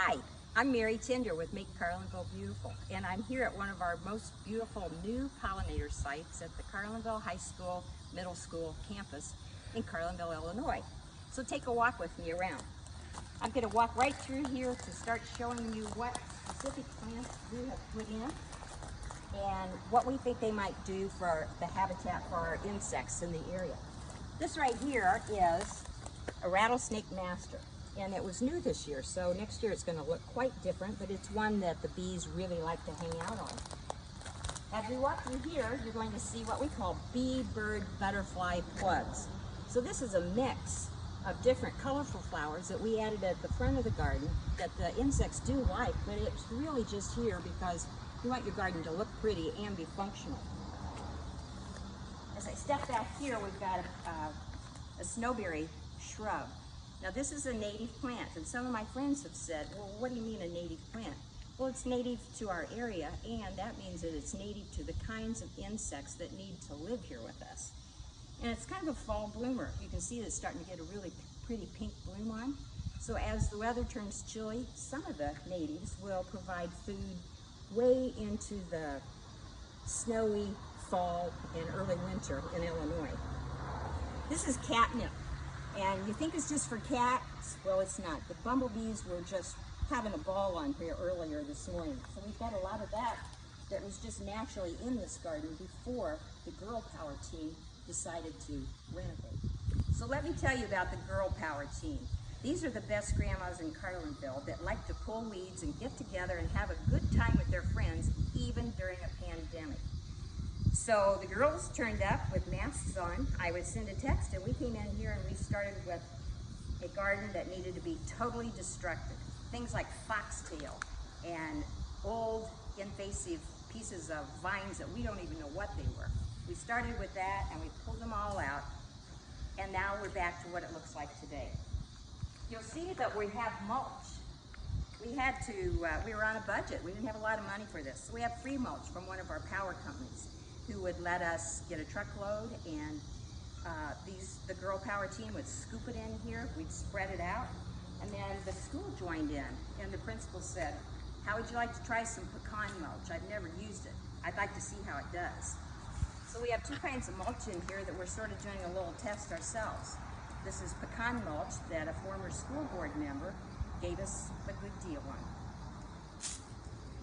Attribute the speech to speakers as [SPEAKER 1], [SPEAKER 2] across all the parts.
[SPEAKER 1] Hi, I'm Mary Tinder with Make Carlinville Beautiful, and I'm here at one of our most beautiful new pollinator sites at the Carlinville High School Middle School campus in Carlinville, Illinois. So take a walk with me around. I'm going to walk right through here to start showing you what specific plants we have put in and what we think they might do for the habitat for our insects in the area. This right here is a rattlesnake master. And it was new this year, so next year it's going to look quite different, but it's one that the bees really like to hang out on. As we walk through here, you're going to see what we call bee, bird, butterfly plugs. So this is a mix of different colorful flowers that we added at the front of the garden that the insects do like, but it's really just here because you want your garden to look pretty and be functional. As I step back here, we've got a snowberry shrub. Now this is a native plant, and some of my friends have said, well, what do you mean a native plant? Well, it's native to our area, and that means that it's native to the kinds of insects that need to live here with us. And it's kind of a fall bloomer. You can see that it's starting to get a really pretty pink bloom on. So as the weather turns chilly, some of the natives will provide food way into the snowy fall and early winter in Illinois. This is catnip. And you think it's just for cats? Well, it's not. The bumblebees were just having a ball on here earlier this morning. So we've got a lot of that was just naturally in this garden before the Girl Power team decided to renovate. So let me tell you about the Girl Power team. These are the best grandmas in Carlinville that like to pull weeds and get together and have a good time with their friends, even during a pandemic. So the girls turned up with masks on. I would send a text and we came in here and we started with a garden that needed to be totally destructed. Things like foxtail and old invasive pieces of vines that we don't even know what they were. We started with that and we pulled them all out, and now we're back to what it looks like today. You'll see that we have mulch. We were on a budget. We didn't have a lot of money for this. So we have free mulch from one of our power companies who would let us get a truckload, and the Girl Power team would scoop it in here, we'd spread it out, and then the school joined in, and the principal said, how would you like to try some pecan mulch? I've never used it. I'd like to see how it does. So we have two kinds of mulch in here that we're sort of doing a little test ourselves. This is pecan mulch that a former school board member gave us a good deal on.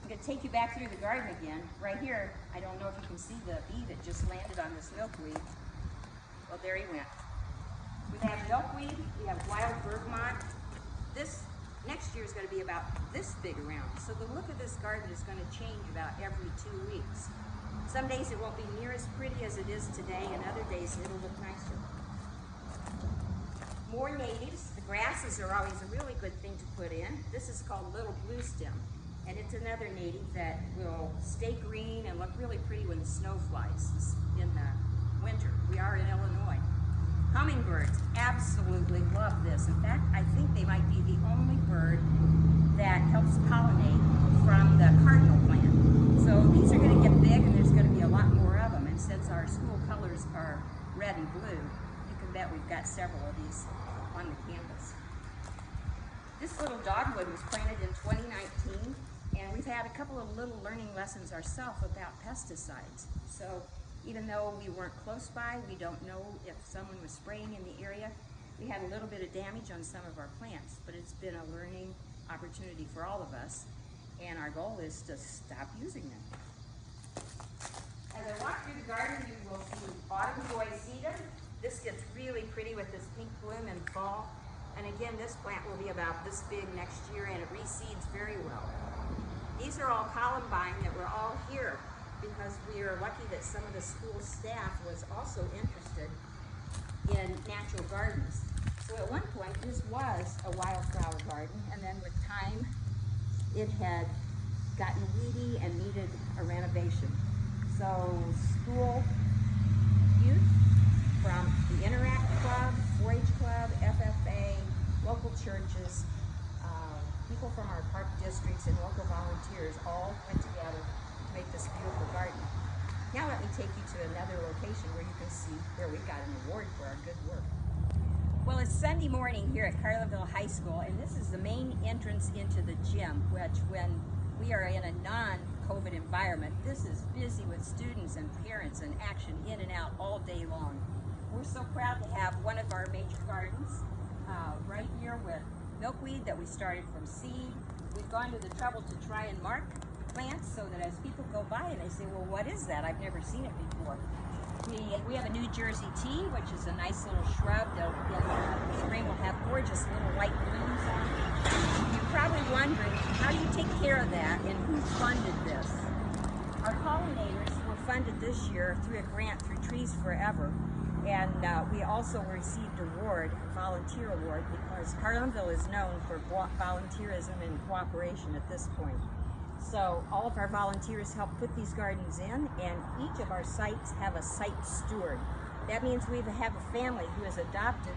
[SPEAKER 1] I'm going to take you back through the garden again. Right here, I don't know if you can see the bee that just landed on this milkweed. Well, there he went. We have milkweed, we have wild bergamot. This next year is going to be about this big around. So the look of this garden is going to change about every 2 weeks. Some days it won't be near as pretty as it is today, and other days it'll look nicer. More natives. The grasses are always a really good thing to put in. This is called little blue stem. And it's another native that will stay green and look really pretty when the snow flies in the winter. We are in Illinois. Hummingbirds absolutely love this. In fact, I think they might be the only bird that helps pollinate from the cardinal plant. So these are going to get big, and there's going to be a lot more of them. And since our school colors are red and blue, you can bet we've got several of these on the campus. This little dogwood was planted in 2019. And we've had a couple of little learning lessons ourselves about pesticides. So even though we weren't close by, we don't know if someone was spraying in the area. We had a little bit of damage on some of our plants, but it's been a learning opportunity for all of us. And our goal is to stop using them. As I walk through the garden, you will see autumn joycetum. This gets really pretty with this pink bloom in fall. And again, this plant will be about this big next year, and it reseeds very well. These are all columbine that were all here because we are lucky that some of the school staff was also interested in natural gardens. So at one point, this was a wildflower garden, and then with time, it had gotten weedy and needed a renovation. So school youth from the Interact Club, 4-H Club, FFA, local churches, people from our park districts and local volunteers all went together to make this beautiful garden. Now let me take you to another location where you can see where we got an award for our good work. Well, a Sunday morning here at Carlinville High School, and this is the main entrance into the gym, which when we are in a non-COVID environment, this is busy with students and parents and action in and out all day long. We're so proud to have one of our major gardens right here with milkweed that we started from seed. We've gone to the trouble to try and mark plants so that as people go by and they say, well, what is that? I've never seen it before. We have a New Jersey tea, which is a nice little shrub that in the spring will have gorgeous little white blooms on it. You're probably wondering, how do you take care of that and who funded this? Our pollinators were funded this year through a grant through Trees Forever. And we also received a volunteer award, because Carlinville is known for volunteerism and cooperation at this point. So all of our volunteers help put these gardens in, and each of our sites have a site steward. That means we have a family who has adopted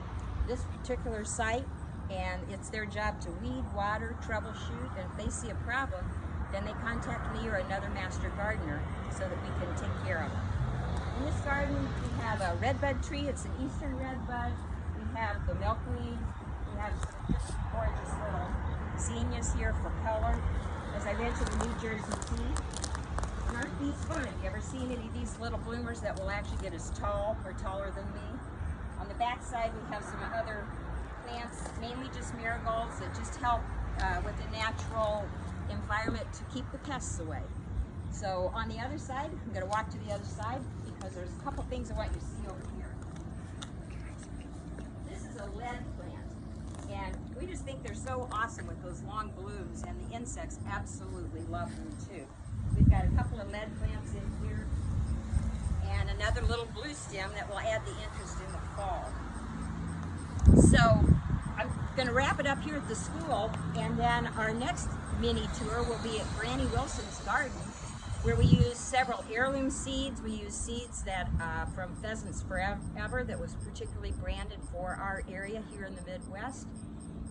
[SPEAKER 1] this particular site, and it's their job to weed, water, troubleshoot, and if they see a problem, then they contact me or another master gardener so that we can take care of it. In this garden, we have a redbud tree. It's an eastern redbud. We have the milkweed. We have some just gorgeous little zinnias here for color. As I mentioned, the New Jersey tea. And aren't these fun? Have you ever seen any of these little bloomers that will actually get as tall or taller than me? On the back side, we have some other plants, mainly just marigolds that just help with the natural environment to keep the pests away. So on the other side, I'm going to walk to the other side because there's a couple things I want you to see over here. This is a lead plant, and we just think they're so awesome with those long blooms, and the insects absolutely love them too. We've got a couple of lead plants in here, and another little blue stem that will add the interest in the fall. So I'm going to wrap it up here at the school, and then our next mini tour will be at Granny Wilson's garden, where we use several heirloom seeds. We use seeds that from Pheasants Forever that was particularly branded for our area here in the Midwest.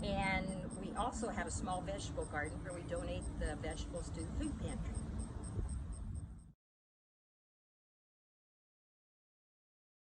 [SPEAKER 1] And we also have a small vegetable garden where we donate the vegetables to the food pantry.